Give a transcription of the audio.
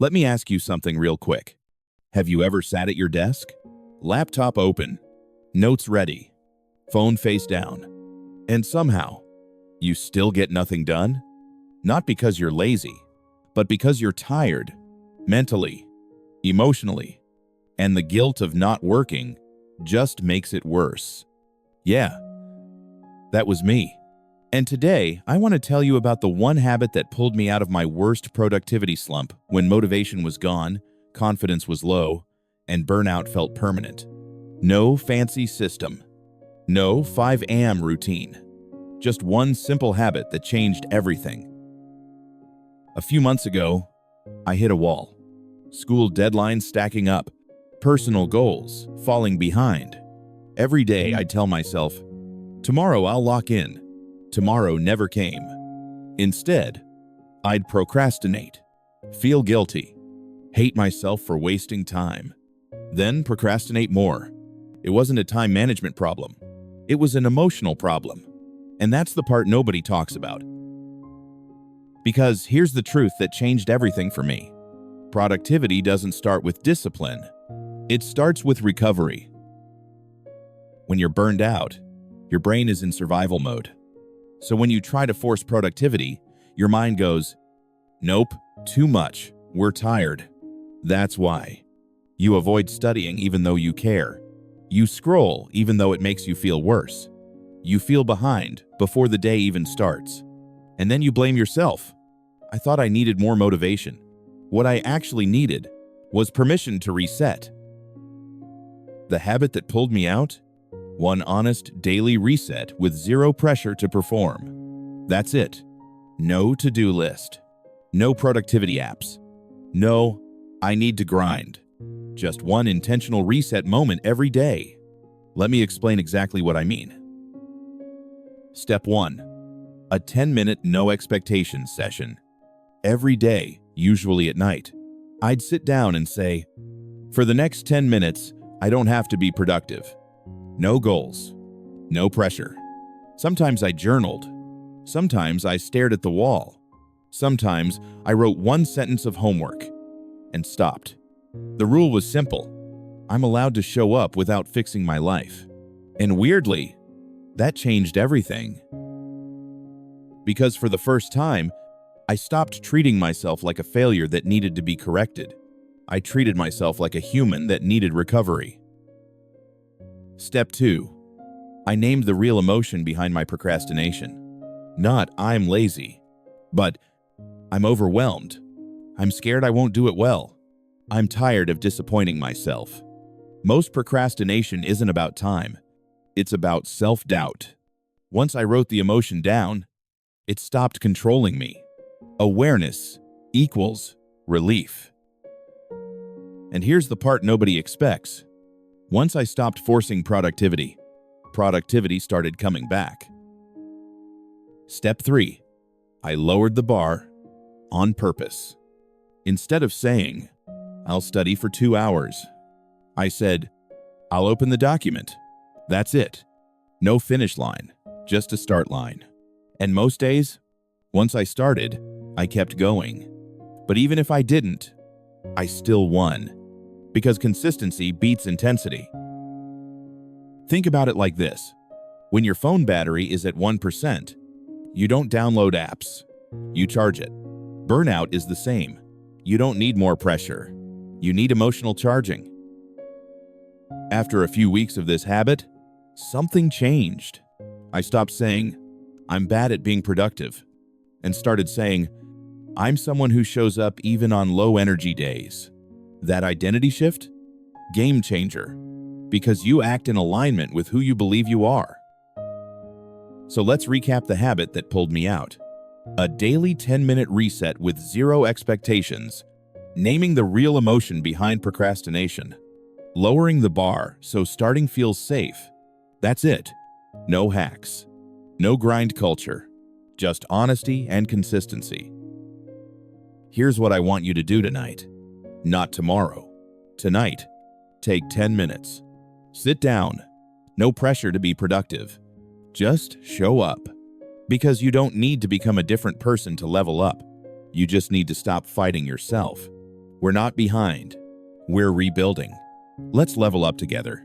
Let me ask you something real quick. Have you ever sat at your desk? Laptop open, notes ready, phone face down, and somehow you still get nothing done? Not because you're lazy, but because you're tired, mentally, emotionally, and the guilt of not working just makes it worse. Yeah, that was me. And today, I want to tell you about the one habit that pulled me out of my worst productivity slump when motivation was gone, confidence was low, and burnout felt permanent. No fancy system. No 5 a.m. routine. Just one simple habit that changed everything. A few months ago, I hit a wall. School deadlines stacking up, personal goals falling behind. Every day I'd tell myself, tomorrow I'll lock in. Tomorrow never came. Instead, I'd procrastinate, feel guilty, hate myself for wasting time, then procrastinate more. It wasn't a time management problem. It was an emotional problem. And that's the part nobody talks about. Because here's the truth that changed everything for me. Productivity doesn't start with discipline. It starts with recovery. When you're burned out, your brain is in survival mode. So when you try to force productivity, your mind goes, nope, too much, we're tired. That's why. You avoid studying even though you care. You scroll even though it makes you feel worse. You feel behind before the day even starts. And then you blame yourself. I thought I needed more motivation. What I actually needed was permission to reset. The habit that pulled me out? One honest daily reset with zero pressure to perform. That's it. No to-do list. No productivity apps. No, I need to grind. Just one intentional reset moment every day. Let me explain exactly what I mean. Step 1. A 10-minute no expectations session. Every day, usually at night, I'd sit down and say, for the next 10 minutes, I don't have to be productive. No goals. No pressure. Sometimes I journaled. Sometimes I stared at the wall. Sometimes I wrote one sentence of homework and stopped. The rule was simple. I'm allowed to show up without fixing my life. And weirdly, that changed everything. Because for the first time, I stopped treating myself like a failure that needed to be corrected. I treated myself like a human that needed recovery. Step 2. I named the real emotion behind my procrastination. Not I'm lazy, but I'm overwhelmed. I'm scared I won't do it well. I'm tired of disappointing myself. Most procrastination isn't about time. It's about self-doubt. Once I wrote the emotion down, it stopped controlling me. Awareness equals relief. And here's the part nobody expects. Once I stopped forcing productivity, productivity started coming back. Step 3. I lowered the bar on purpose. Instead of saying, I'll study for 2 hours, I said, I'll open the document. That's it. No finish line, just a start line. And most days, once I started, I kept going. But even if I didn't, I still won. Because consistency beats intensity. Think about it like this. When your phone battery is at 1%, you don't download apps. You charge it. Burnout is the same. You don't need more pressure. You need emotional charging. After a few weeks of this habit, something changed. I stopped saying, I'm bad at being productive, and started saying, I'm someone who shows up even on low-energy days. That identity shift? Game changer. Because you act in alignment with who you believe you are. So let's recap the habit that pulled me out. A daily 10-minute reset with zero expectations. Naming the real emotion behind procrastination. Lowering the bar so starting feels safe. That's it. No hacks. No grind culture. Just honesty and consistency. Here's what I want you to do tonight. Not tomorrow. Tonight. Take 10 minutes. Sit down. No pressure to be productive. Just show up. Because you don't need to become a different person to level up. You just need to stop fighting yourself. We're not behind. We're rebuilding. Let's level up together.